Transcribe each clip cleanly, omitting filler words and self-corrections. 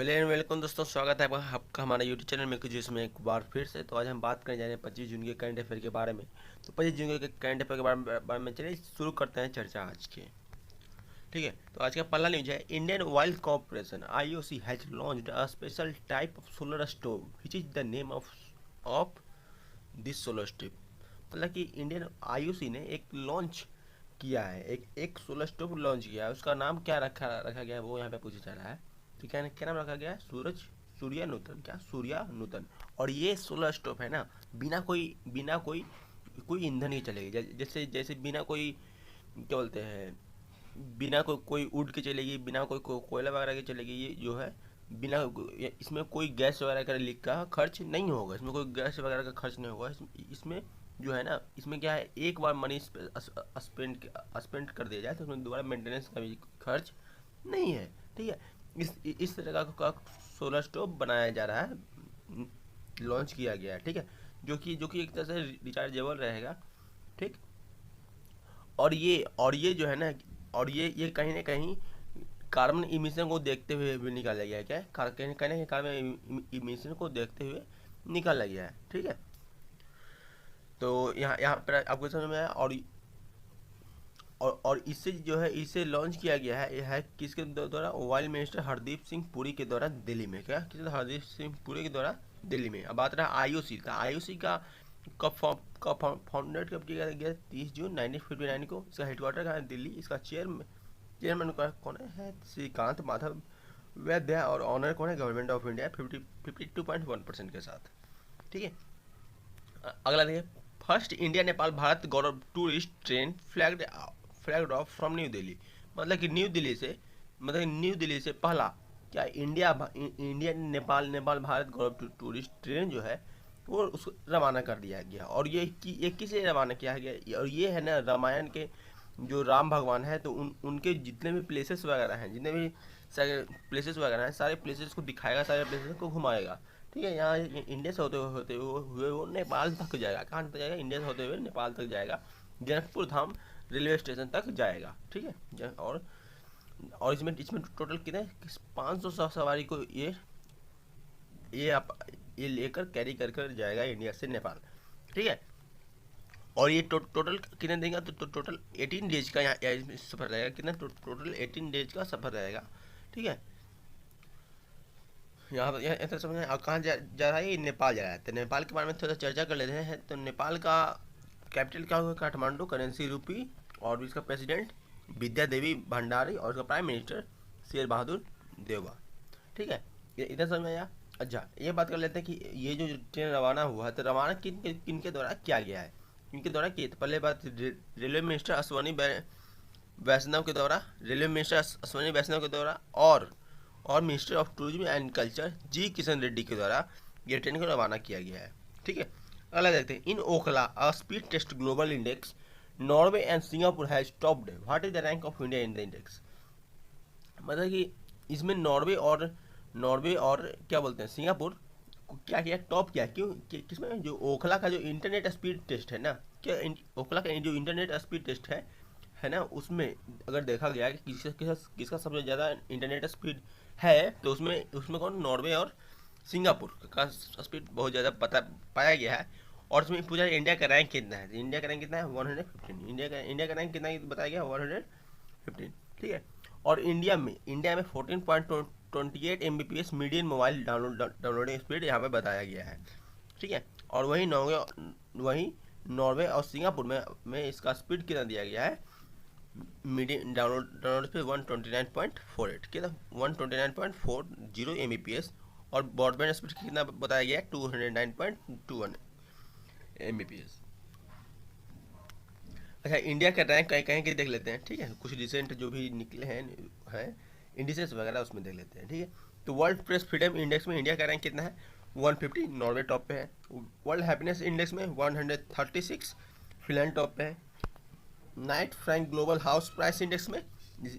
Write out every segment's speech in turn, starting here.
तो hello and welcome दोस्तों, स्वागत है आपका हमारा यूट्यूब चैनल में जिसमें एक बार फिर से। तो आज हम बात करने जा रहे हैं 25 जून के करंट अफेयर के बारे में। तो 25 जून के करंट अफेयर के बारे में चलिए शुरू करते हैं चर्चा आज के। ठीक है, तो आज का पहला न्यूज है, Indian oil corporation IOC has launched a special type of solar stove which is the name of this solar stove. मतलब कि इंडियन IOC ने एक लॉन्च किया है, एक सोलर स्टोव लॉन्च किया है। उसका नाम क्या रखा गया है वो यहाँ पे पूछा जा रहा है। तो क्या नाम रखा गया है? सूर्या नूतन। क्या? सूर्या नूतन। और ये सोलर स्टोव है ना, बिना कोई ईंधन की चलेगी। जैसे जैसे बिना कोई, क्या बोलते हैं, बिना कोई उड़ के चलेगी, बिना कोयला वगैरह की चलेगी। ये जो है बिना, इसमें कोई गैस वगैरह का लीक का खर्च नहीं होगा। इसमें कोई गैस वगैरह का खर्च नहीं होगा। इसमें जो है ना, इसमें क्या है, एक बार मनी स्पेंड कर दिया जाए तो उसमें दोबारा मेंटेनेंस का भी खर्च नहीं है। ठीक है, इस तरह का सोलर स्टोव बनाया जा रहा है, लॉन्च किया गया है। ठीक है, जो कि एक तरह से रिचार्जेबल रहेगा। ठीक, और ये जो है ना, और ये कहीं ना कहीं कार्बन इमिशन को देखते हुए भी निकाला गया है। क्या है? कहीं कहीं ना कहीं कार्बन इमिशन को देखते हुए निकाला गया है। ठीक है, तो यहाँ यहाँ पर आपको समझ में आया। और इससे जो है, इसे लॉन्च किया गया है, यह है किसके द्वारा? ऑयल मिनिस्टर हरदीप सिंह पुरी के द्वारा दिल्ली में। क्या? किस हरदीप सिंह पुरी के द्वारा दिल्ली में। अब बात रहा IOC का। IOC का कब फाउंडेड कब किया गया? 30 जून 1959 को। इसका हेडक्वार्टर कहाँ है? दिल्ली। इसका चेयरमैन कौन है? श्रीकांत माधव वैद्य। और ऑनर कौन है? गवर्नमेंट ऑफ इंडिया 52.1% के साथ। ठीक है, अगला देखिए, first India Nepal Bharat Gaurav tourist train flagged of from new Delhi. मतलब कि न्यू दिल्ली से पहला क्या, इंडिया नेपाल भारत गौरव टूरिस्ट ट्रेन जो है वो उसको रवाना कर दिया गया। और ये किसे रवाना किया गया? और ये है ना, रामायण के जो राम भगवान है, तो उनके जितने भी प्लेसेस वगैरह हैं, जितने भी सारे प्लेसेस वगैरह हैं, सारे प्लेसेस को दिखाएगा, सारे प्लेसेस को घुमाएगा। ठीक है, यहाँ इंडिया से होते हुए वो नेपाल तक जाएगा। कहाँ तक जाएगा? इंडिया से होते हुए नेपाल तक जाएगा, जनकपुर धाम रेलवे स्टेशन तक जाएगा। ठीक है, और इसमें टोटल कितने, 500 सवारी को ये आप ये लेकर कैरी कर जाएगा इंडिया से नेपाल। ठीक है, और ये टोटल कितने देगा? तो टोटल 18 डेज का यहाँ सफ़र रहेगा। कितना? टोटल 18 डेज का सफ़र रहेगा। ठीक है, यहाँ पर ऐसा समझ में। और कहाँ जा रहा है? ये नेपाल जा रहा है। तो नेपाल के बारे में थोड़ा चर्चा कर लेते हैं। तो नेपाल का कैपिटल क्या होगा? काठमांडू, करेंसी रूपी। और इसका प्रेसिडेंट विद्या देवी भंडारी, और उसका प्राइम मिनिस्टर शेर बहादुर देवा। ठीक है, ये इधर समझ में आया। अच्छा, ये बात कर लेते हैं कि ये जो ट्रेन रवाना हुआ है, तो रवाना किन के द्वारा किया गया है? इनके द्वारा किए। तो पहले बात, रेलवे मिनिस्टर वैष्णव के द्वारा, के द्वारा, और minister of tourism and culture G Kishan Reddy के द्वारा ये ट्रेन को रवाना किया गया है। ठीक है, अगला देखते हैं, in Ookla a speed test global index Norway and Singapore has topped. What is the rank of India in the index? मतलब कि इसमें नॉर्वे और क्या बोलते हैं, सिंगापुर को क्या किया? टॉप किया। क्यों? किसमें? जो ओखला का जो इंटरनेट स्पीड टेस्ट है ना, क्या ओखला का जो इंटरनेट स्पीड टेस्ट है ना, उसमें अगर देखा गया कि किसका सबसे ज़्यादा इंटरनेट स्पीड है, तो उसमें कौन? नॉर्वे और सिंगापुर का स्पीड बहुत ज़्यादा पाया गया है। और उसमें पूछा इंडिया का रैंक कितना है? इंडिया का रैंक कितना है? 115। इंडिया का रैंक कितना बताया गया? 115। ठीक है, और इंडिया में 14.28 Mbps medium mobile downloading speed यहाँ पे बताया गया है। ठीक है, और वहीं नॉर्वे और सिंगापुर में इसका स्पीड कितना दिया गया है? मीडियम डाउनलोड स्पीड 129.48, कितना? 129.40 Mbps। और ब्रॉडबैंड स्पीड कितना बताया गया है? 209.21 Mbps। अच्छा, इंडिया का रैंक कहीं कहीं के देख लेते हैं। ठीक है, कुछ रिसेंट जो भी निकले हैं इंडिसेस वगैरह, उसमें देख लेते हैं। ठीक है, तो वर्ल्ड प्रेस फ्रीडम इंडेक्स में इंडिया का रैंक कितना है? 150, नॉर्वे टॉप पे है। वर्ल्ड हैप्पीनेस इंडेक्स में 136, फिनलैंड टॉप पे है। Knight Frank global house price index में,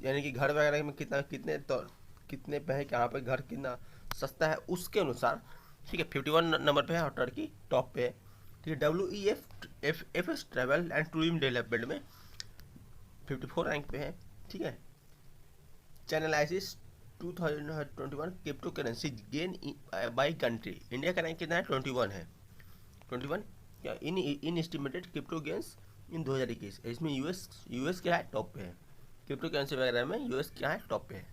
यानी कि घर वगैरह में कितने पे है, कहाँ पे घर कितना सस्ता है, उसके अनुसार। ठीक है, 51 नंबर पे है, और टर्की टॉप पे है। ठीक है, WEF travel and tourism development में 54 रैंक पे है। ठीक है, चैनलाइसिस 2021 crypto currency gain by country. India का रैंक कितना है? 21 है। 21 क्या इन एस्टिमेटेड क्रिप्टो गेन्स इन 2021। इसमें यूएस क्या है? टॉप पे है। क्रिप्टो करेंसी वगैरह में यूएस क्या है? टॉप पे है।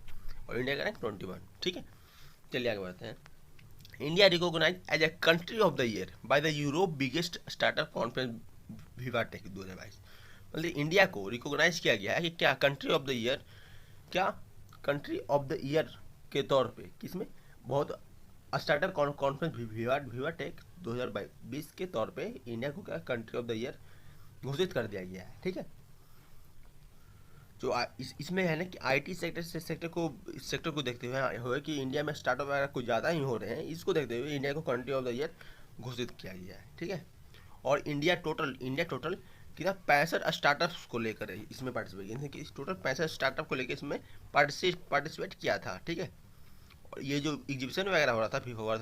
और इंडिया का रैंक 21। ठीक है, चलिए आगे बढ़ते हैं। India recognise as a country of the year by the Europe biggest startup conference VivaTech 2022। मतलब इंडिया को रिकॉग्नाइज किया गया है कि क्या कंट्री ऑफ द ईयर, क्या कंट्री ऑफ द ईयर के तौर पे किसमें? बहुत स्टार्टअप कॉन्फ्रेंस विवाटेक 2020 के तौर पे इंडिया को क्या कंट्री ऑफ द ईयर घोषित कर दिया गया है। ठीक है, जो इसमें है ना कि आईटी सेक्टर को देखते हुए कि इंडिया में स्टार्टअप वगैरह कुछ ज़्यादा ही हो रहे हैं, इसको देखते हुए इंडिया को कंट्री ऑफ द ईयर घोषित किया गया है। ठीक है, और इंडिया टोटल कितना 65 स्टार्टअप्स को लेकर इसमें पार्टिसिपेट किया। टोटल 65 स्टार्टअप को लेकर इसमें पार्टिसिपेट किया था। ठीक है, और ये जो एग्जीबिशन वगैरह हो रहा था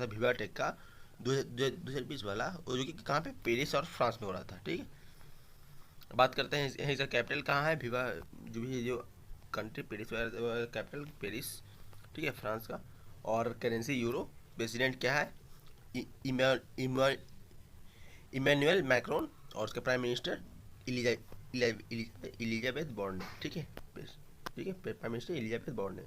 विवाटेक का 2020 वाला, वो जो कि कहाँ पे? पेरिस और फ्रांस में हो रहा था। ठीक है, बात करते हैं इसका कैपिटल कहाँ है? जो भी जो कंट्री पेरिस कैपिटल पेरिस। ठीक है, फ्रांस का। और करेंसी यूरो। प्रेसिडेंट क्या है? Emmanuel Macron. और उसका प्राइम मिनिस्टर इलिजाबेथ बॉर्ने। ठीक है, prime minister Elisabeth Borne.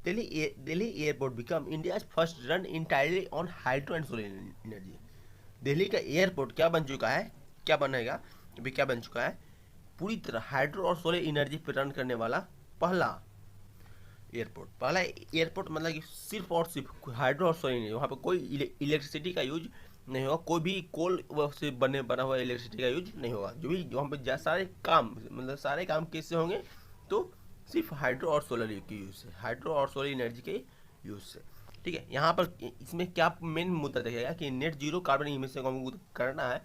Delhi airport become India first run entirely on hydro and solar energy. Delhi का एयरपोर्ट क्या बन चुका है? क्या बनेगा? अभी क्या बन चुका है? पूरी तरह हाइड्रो और सोलर एनर्जी पर रन करने वाला पहला एयरपोर्ट मतलब कि सिर्फ और सिर्फ हाइड्रो और सोलर एनर्जी। वहाँ पर कोई इलेक्ट्रिसिटी का यूज नहीं होगा, कोई भी कोल से बना हुआ इलेक्ट्रिसिटी का यूज नहीं होगा। जो भी वहाँ पर सारे काम किससे होंगे? तो सिर्फ हाइड्रो और सोलर के यूज से, हाइड्रो और सोलर एनर्जी के यूज से। ठीक है, यहाँ पर इसमें क्या मेन मुद्दा देखेगा कि नेट जीरो कार्बन इमिशन को करना है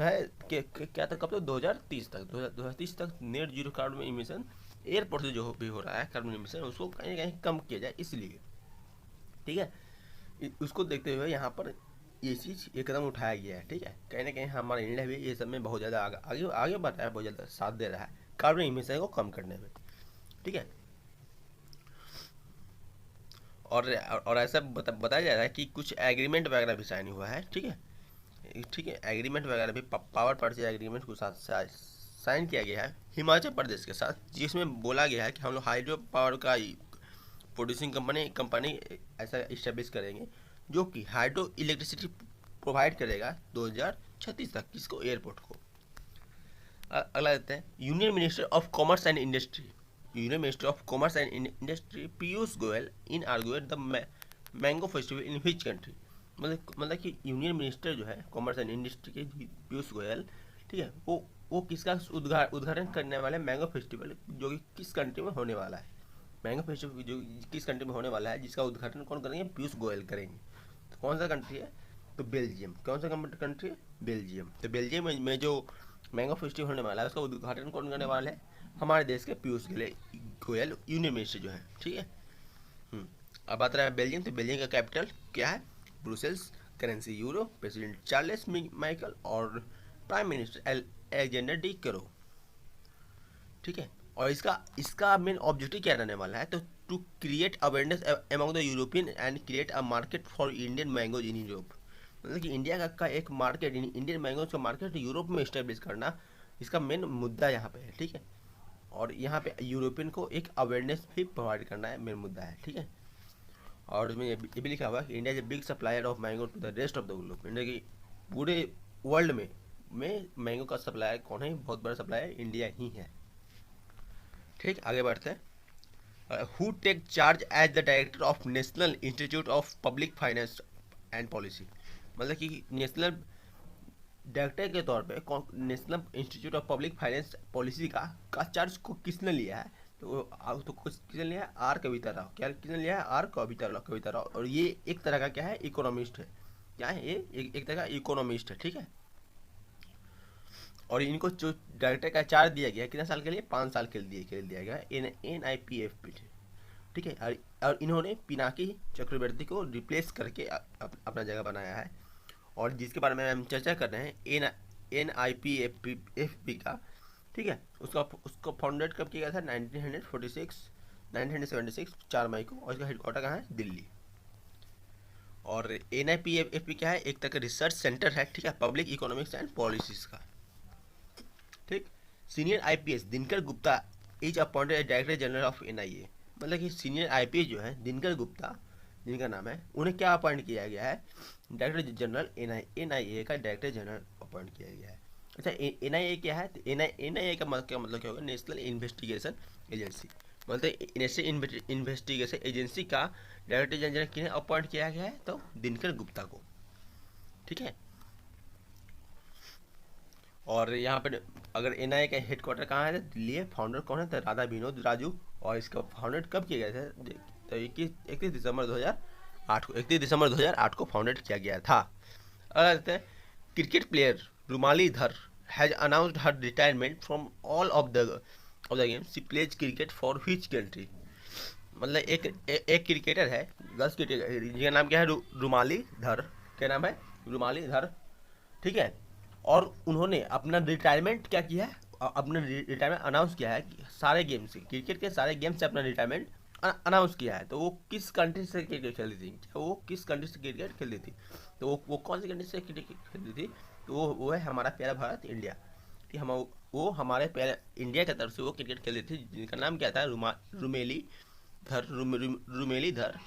क्या तक? कब तक? 2030 तक net zero carbon emission airport से जो भी हो रहा है कार्बन इमिशन, उसको कहीं ना कहीं कम किया जाए, इसलिए। ठीक है, उसको देखते हुए यहाँ पर ये चीज़ एक कदम उठाया गया है। ठीक है, कहीं ना कहीं हमारा इंडिया भी ये सब में बहुत ज़्यादा आगे बढ़ रहा है, बहुत ज़्यादा साथ दे रहा है कार्बन इमिशन को कम करने में। ठीक है, और ऐसा बताया जा रहा है कि कुछ एग्रीमेंट वगैरह भी साइन हुआ है। ठीक है, एग्रीमेंट वगैरह भी पावर परचेज एग्रीमेंट के साथ साइन किया गया है हिमाचल प्रदेश के साथ, जिसमें बोला गया है कि हम लोग हाइड्रो पावर का प्रोड्यूसिंग कंपनी ऐसा इस्टेब्लिश करेंगे जो कि हाइड्रो इलेक्ट्रिसिटी प्रोवाइड करेगा 2036 तक किसको? एयरपोर्ट को। अगला देते हैं union minister of commerce and industry Piyush Goyal inaugurated the mango festival in which country. मतलब कि यूनियन मिनिस्टर जो है कॉमर्स एंड इंडस्ट्री के पीयूष गोयल, ठीक है, वो किसका उद्घाटन करने वाले मैंगो फेस्टिवल जो कि किस कंट्री में होने वाला है? मैंगो फेस्टिवल जो किस कंट्री में होने वाला है, जिसका उद्घाटन कौन करेंगे? पीयूष गोयल करेंगे। तो कौन सा कंट्री है? तो बेल्जियम। कौन सा कंट्री है? बेल्जियम। तो बेल्जियम में जो मैंगो फेस्टिवल होने वाला है उसका उद्घाटन कौन करने वाला है? हमारे देश के पीयूष गोयल यूनियन मिनिस्टर जो है। ठीक है, अब बात रहा है बेल्जियम। तो बेल्जियम का कैपिटल क्या है? Brussels. Currency euro. President Charles Michel और prime minister Alexander De Croo. ठीक है, और इसका मेन ऑब्जेक्टिव क्या रहने वाला है? तो to create awareness among the European and create a market for Indian mangoes in Europe. मतलब कि इंडिया का एक मार्केट, इंडियन मैंगोज का मार्केट यूरोप में इस्टेब्लिश करना इसका मेन मुद्दा यहाँ पे है। ठीक है, और यहाँ पे यूरोपियन को एक अवेयरनेस भी प्रोवाइड करना है, मेन मुद्दा है। ठीक है, और इसमें ये भी लिखा हुआ है कि India is a big supplier of mango to the rest of the globe. India की पूरे वर्ल्ड में मैंगो का सप्लायर कौन है? बहुत बड़ा सप्लायर इंडिया ही है। ठीक, आगे बढ़ते हैं। Who take charge as the director of National Institute of Public Finance and Policy. मतलब कि नेशनल डायरेक्टर के तौर पे National Institute of Public Finance Policy का चार्ज को किसने लिया है? तो किसने लिया है? आर कविता राव। क्या किसने लिया है? आर कविता राव। और ये एक तरह का क्या है? इकोनॉमिस्ट है। क्या है ये? एक तरह का इकोनॉमिस्ट है। ठीक है, और इनको जो डायरेक्टर का चार्ज दिया गया है कितने साल के लिए? 5 साल के लिए दिया गया है NIPF। ठीक है, और इन्होंने पिनाकी चक्रवर्ती को रिप्लेस करके अपना जगह बनाया है। और जिसके बारे में हम चर्चा कर रहे हैं NIPF का, ठीक है, उसको फाउंडेड कब किया गया था? 1946 1976 4 मई को, और इसका हेडक्वार्टर कहाँ है? दिल्ली। और NIPFP क्या है? एक तरह का रिसर्च सेंटर है, ठीक है, पब्लिक इकोनॉमिक्स एंड पॉलिसीज का, ठीक। Senior IPS Dinkar Gupta is appointed as director general of NIA, मतलब कि सीनियर IPS जो है दिनकर गुप्ता, जिनका नाम है, उन्हें क्या अपॉइंट किया गया है? डायरेक्टर जनरल NIA का डायरेक्टर जनरल अपॉइंट किया गया है। अच्छा, NIA क्या है? तो NIA का मतलब क्या होगा? नेशनल इन्वेस्टिगेशन एजेंसी, मतलब नेशनल इन्वेस्टिगेशन एजेंसी का डायरेक्टर जनरल किन्हें अपॉइंट किया गया है? तो दिनकर गुप्ता को, ठीक है। और यहाँ पर अगर NIA का हेडक्वार्टर कहाँ है? तो दिल्ली है। फाउंडर कौन है? तो राधा विनोद राजू। और इसका फाउंडेड कब किया गया था? तो 31 दिसंबर 2008 को, 31 दिसंबर 2008 को फाउंडेड किया गया था। अगला देखते हैं, क्रिकेट प्लेयर रुमाली धर has announced her retirement from all of the game she plays cricket for which country, मतलब एक क्रिकेटर है, गर्ल्स क्रिकेटर, जिसका नाम क्या है? रुमाली धर। क्या नाम है? रुमाली धर, ठीक है। और उन्होंने अपना रिटायरमेंट क्या किया है? अपना रिटायरमेंट अनाउंस किया है कि सारे गेम से, क्रिकेट के सारे गेम से अपना रिटायरमेंट अनाउंस किया है। तो वो किस कंट्री से क्रिकेट खेलती थी? वो किस कंट्री से क्रिकेट खेलती थी? तो वो कौन सी कंट्री से क्रिकेट खेलती थी? तो वो है हमारा प्यारा भारत, इंडिया, कि हम वो हमारे प्यारे इंडिया की तरफ से वो क्रिकेट खेलती थी, जिनका नाम क्या था? रुमेली धर, रुमेली धर,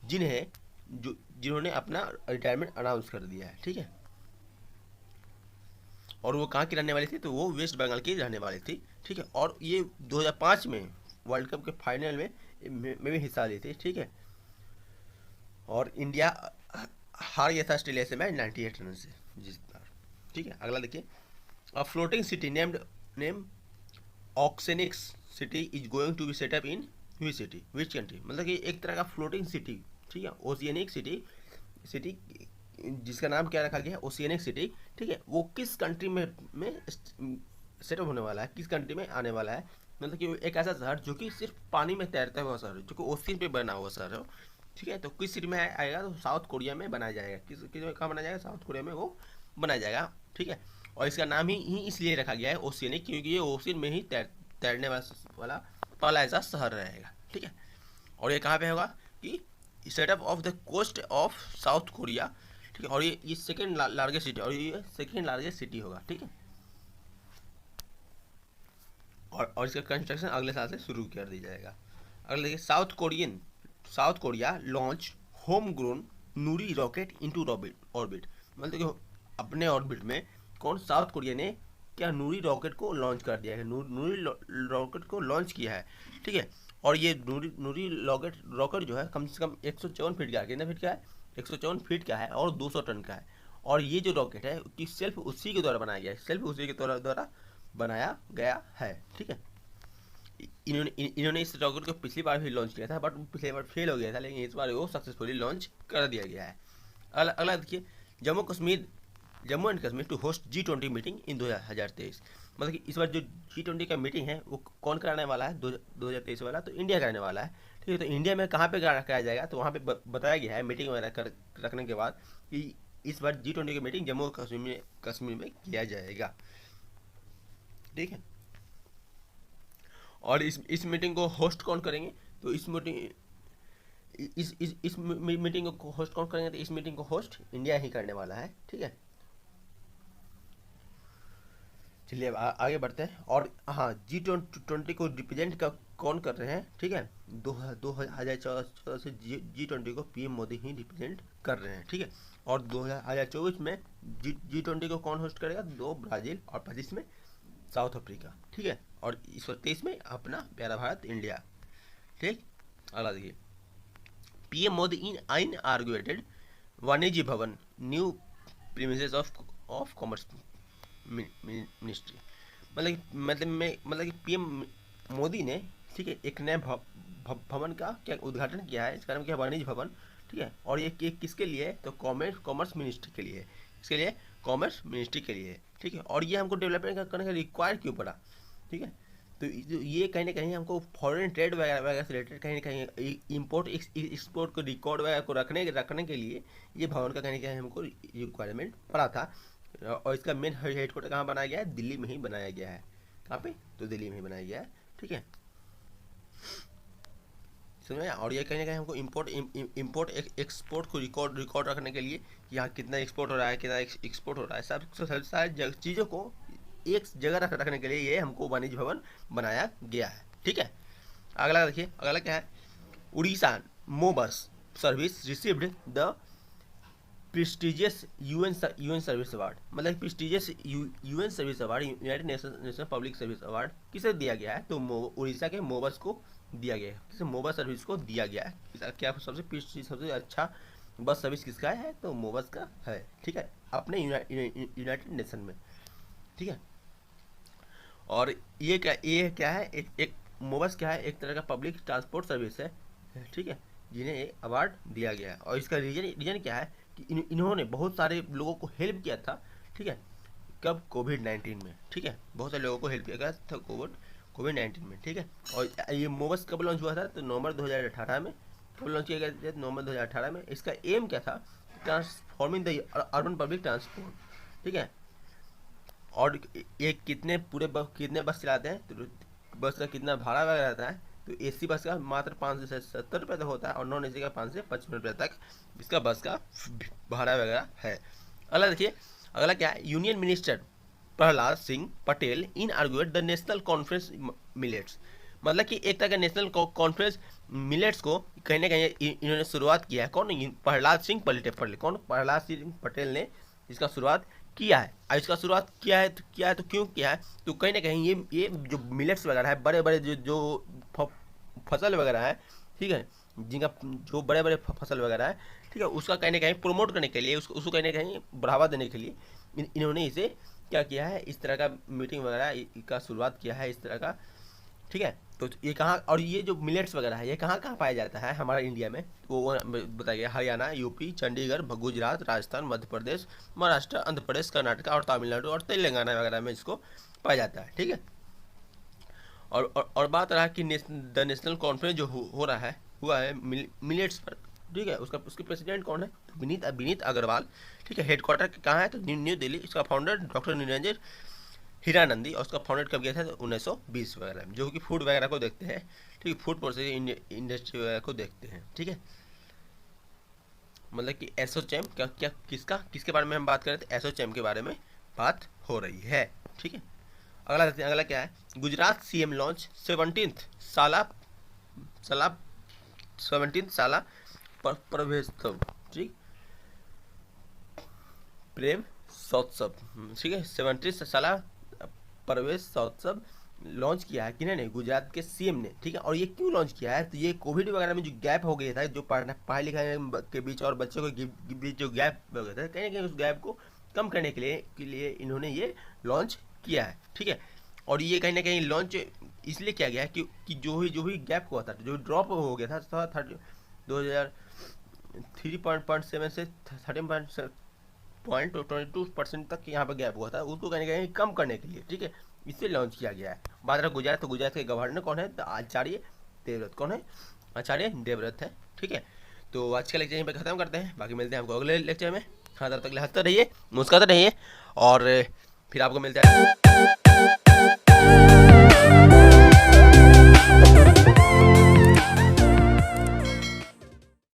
जिन्हें जिन्होंने अपना रिटायरमेंट अनाउंस कर दिया है, ठीक है। और वो कहाँ की रहने वाली थी? तो वो वेस्ट बंगाल की रहने वाली थी, ठीक है। और ये 2005 में वर्ल्ड कप के फाइनल में भी हिस्सा ली थी, ठीक है। और इंडिया हार गया था ऑस्ट्रेलिया से मैच 98 रन से जिस बार, ठीक है। अगला देखिए, a floating city name Oceanix city is going to be set up in which city, which country, मतलब कि एक तरह का फ्लोटिंग सिटी, ठीक है, ओशियनिक सिटी जिसका नाम क्या रखा गया है? ओशियनिक सिटी, ठीक है। वो किस कंट्री में सेटअप होने वाला है? किस कंट्री में आने वाला है? मतलब कि एक ऐसा शहर जो कि सिर्फ पानी में तैरता हुआ शहर है, जो कि ओशियन पे बना हुआ शहर है, ठीक है। तो किस सिटी में आएगा? तो साउथ कोरिया में बनाया जाएगा। कहाँ बनाया जाएगा? साउथ कोरिया में वो बनाया जाएगा, ठीक है। और इसका नाम ही इसलिए रखा गया है ओशियनिक, क्योंकि ये ओशियन में ही तैरने वाला पहला ऐसा शहर रहेगा, ठीक है। और ये कहाँ पे होगा? कि set up off the coast of South Korea, ठीक है। और ये सेकेंड लार्जेस्ट सिटी, और ये सेकेंड लार्जेस्ट सिटी होगा, ठीक है। और इसका कंस्ट्रक्शन अगले साल से शुरू कर दिया जाएगा। अगले देखिए, South Korea launch home grown Nuri rocket into orbit, मतलब कि अपने ऑर्बिट में कौन? साउथ कोरिया ने क्या नूरी रॉकेट को लॉन्च कर दिया है, नूरी रॉकेट को लॉन्च किया है, ठीक है। और ये नूरी रॉकेट जो है कम से कम 154 फीट का है। कितना फीट का है? 154 फीट का है, और 200 टन का है। और ये जो रॉकेट है कि सेल्फ उसी के द्वारा बनाया गया है, सेल्फ उसी के द्वारा बनाया गया है, ठीक है। इन्होंने इस रॉकेट को पिछली बार भी लॉन्च किया था, बट पिछली बार फेल हो गया था, लेकिन इस बार वो सक्सेसफुली लॉन्च कर दिया गया है। अगला देखिए, Jammu and Kashmir to host G20 meeting in 2023, मतलब कि इस बार जो G20 का मीटिंग है वो कौन कराने वाला है? 2023 वाला तो इंडिया कराने वाला है, ठीक है। तो इंडिया में कहाँ पे कराया जाएगा? तो वहाँ पे बताया गया है मीटिंग वगैरह रखने के बाद कि इस बार G20 की मीटिंग जम्मू कश्मीर में किया जाएगा, ठीक है। और इस मीटिंग को होस्ट कौन करेंगे? तो इस मीटिंग को होस्ट कौन करेंगे? तो इस मीटिंग को होस्ट इंडिया ही करने वाला है, ठीक है। चलिए अब आगे बढ़ते हैं। और हाँ, G20 को रिप्रेजेंट कौन कर रहे हैं? ठीक है, 2014 से G20 को PM मोदी ही रिप्रेजेंट कर रहे हैं, ठीक है। और 2024 में G20 को कौन होस्ट करेगा? 2 ब्राज़ील और 25 में साउथ अफ्रीका, ठीक है। और इस 23 में अपना प्यारा भारत, इंडिया, ठीक। अगला देखिए, PM मोदी इन आर्गुएटेड वाणिज्य भवन new premises of commerce ministry, मतलब कि PM मोदी ने, ठीक है, एक नए भवन का क्या उद्घाटन किया है। इसका नाम क्या है? वाणिज्य भवन, ठीक है। और ये किसके लिए है? तो कॉमर्स मिनिस्ट्री के लिए, इसके लिए कॉमर्स मिनिस्ट्री के लिए, ठीक है। और ये हमको डेवलपमेंट करने का रिक्वायर क्यों पड़ा? ठीक है, तो ये कहीं ना कहीं हमको फॉरेन ट्रेड वगैरह से रिलेटेड कहीं ना कहीं इम्पोर्ट एक्सपोर्ट को रिकॉर्ड वगैरह को रखने के लिए ये भवन का कहीं ना कहीं हमको रिक्वायरमेंट पड़ा था। और इसका मेन हेडक्वार्टर कहाँ बनाया गया है? दिल्ली में ही बनाया गया है। कहाँ पे? तो दिल्ली में ही बनाया गया है, ठीक है। समझ में? और ये कहीं ना कहीं हमको इम्पोर्ट एक्सपोर्ट को रिकॉर्ड रखने के लिए कि यहाँ कितना एक्सपोर्ट हो रहा है, कितना एक्सपोर्ट हो रहा है, सब सारी चीज़ों को एक जगह रखने के लिए ये हमको वाणिज्य भवन बनाया गया है। ठीक है, अगला देखिए, अगला क्या है, Odisha Mo Bus service received the prestigious UN service award. मतलब prestigious UN service award, United Nation public service award किसे दिया गया है? तो उड़ीसा के मोबस को दिया गया है। किसे? मोबस सर्विस को दिया गया है। क्या सबसे प्रेस्टिजियस, सबसे अच्छा बस सर्विस किसका है? तो मोबस का है। ठीक है, अपने यूनाइटेड नेशन में। ठीक है, और ये क्या है, एक मोबस क्या है, एक तरह का पब्लिक ट्रांसपोर्ट सर्विस है। ठीक है, जिन्हें ये अवार्ड दिया गया है। और इसका रीजन क्या है कि इन्होंने बहुत सारे लोगों को हेल्प किया था। ठीक है, कब? कोविड-19 में। ठीक है, बहुत सारे लोगों को हेल्प किया गया था कोविड-19 में। ठीक है, और ये मोबस कब लॉन्च हुआ था? तो नवंबर 2018 में। कब लॉन्च किया गया था? नवंबर 2018 में। इसका एम क्या था? Transforming the urban public transport. ठीक है, और ये कितने बस चलाते हैं, तो बस का कितना भाड़ा वगैरह रहता है? तो एसी बस का मात्र 5 से 70 रुपये तक होता है, और नॉन एसी का 5 से 55 रुपये तक इसका बस का भाड़ा वगैरह है। अगला देखिए, अगला क्या है, union minister Prahlad Singh Patel inaugurated the national conference millets. मतलब कि एक तरह का नेशनल कॉन्फ्रेंस मिलेट्स को कहीं ना कहीं इन्होंने शुरुआत किया है। कौन? प्रहलाद सिंह पटेल। कौन? प्रहलाद सिंह पटेल ने इसका शुरुआत किया है। और इसका शुरुआत किया है तो क्यों किया है? तो कहीं ना कहीं ये जो मिलेट्स वगैरह है, बड़े बड़े जो फसल वगैरह है, ठीक है, जिनका जो बड़े बड़े फसल वगैरह है, ठीक है, उसका कहीं ना कहीं प्रमोट करने के लिए, उसको कहीं ना कहीं बढ़ावा देने के लिए इन्होंने इसे क्या किया है, इस तरह का मीटिंग वगैरह का शुरुआत किया है, इस तरह का। ठीक है, तो ये कहाँ, और ये जो मिलेट्स वगैरह है, ये कहाँ कहाँ पाया जाता है हमारा इंडिया में? वो बताइए। हरियाणा, यूपी, चंडीगढ़, गुजरात, राजस्थान, मध्य प्रदेश, महाराष्ट्र, आंध्र प्रदेश, कर्नाटक और तमिलनाडु और तेलंगाना वगैरह में इसको पाया जाता है। ठीक है, और बात रहा कि द नेशनल कॉन्फ्रेंस जो हो रहा है, हुआ है मिलेट्स पर। ठीक है, उसके प्रेसिडेंट कौन है? विनीत अग्रवाल। ठीक है, हेडक्वार्टर कहाँ है? तो न्यू दिल्ली। इसका फाउंडर डॉक्टर निरंजन हीरानंदी, और उसका फाउंडेड कब किया था? तो 1920 वगैरह में, जो कि फूड वगैरह को देखते हैं। ठीक है, फूड प्रोसेसिंग इंडस्ट्री वगैरह को देखते हैं। ठीक है, मतलब कि एसोचैम किसके बारे में हम बात कर रहे थे? एसोचैम के बारे में बात हो रही है। ठीक है, अगला क्या है, गुजरात सीएम लॉन्च 17th साला प्रवेशोत्सव। ठीक, प्रेम सौत्सव। ठीक है, 17 साला प्रवेशोत्सव लॉन्च किया है किन्होंने? गुजरात के सीएम ने। ठीक है, और ये क्यों लॉन्च किया है? तो ये कोविड वगैरह में जो गैप हो गया था, जो पढ़ाई लिखाई के बीच और बच्चों के बीच जो गैप हो गया था, कहीं ना कहीं उस गैप को कम करने के लिए इन्होंने ये लॉन्च किया है। ठीक है, और ये कहीं ना कहीं लॉन्च इसलिए किया गया है कि जो भी गैप हुआ था, जो ड्रॉप हो गया था 3.7 से 13.22% तक यहाँ पर गैप हुआ था, उसको कहीं ना कहीं कम करने के लिए, ठीक है, इससे लॉन्च किया गया है। बात रहा गुजरात, तो गुजरात के गवर्नर कौन है? तो आचार्य देवव्रत। कौन है? आचार्य देवव्रत है। ठीक है, तो आज का लेक्चर यहीं पर खत्म करते हैं, बाकी मिलते हैं आपको अगले लेक्चर में। हाँ, तब तक हंसते रहिए, मुस्कुराते रहिए, और फिर आपको मिलता है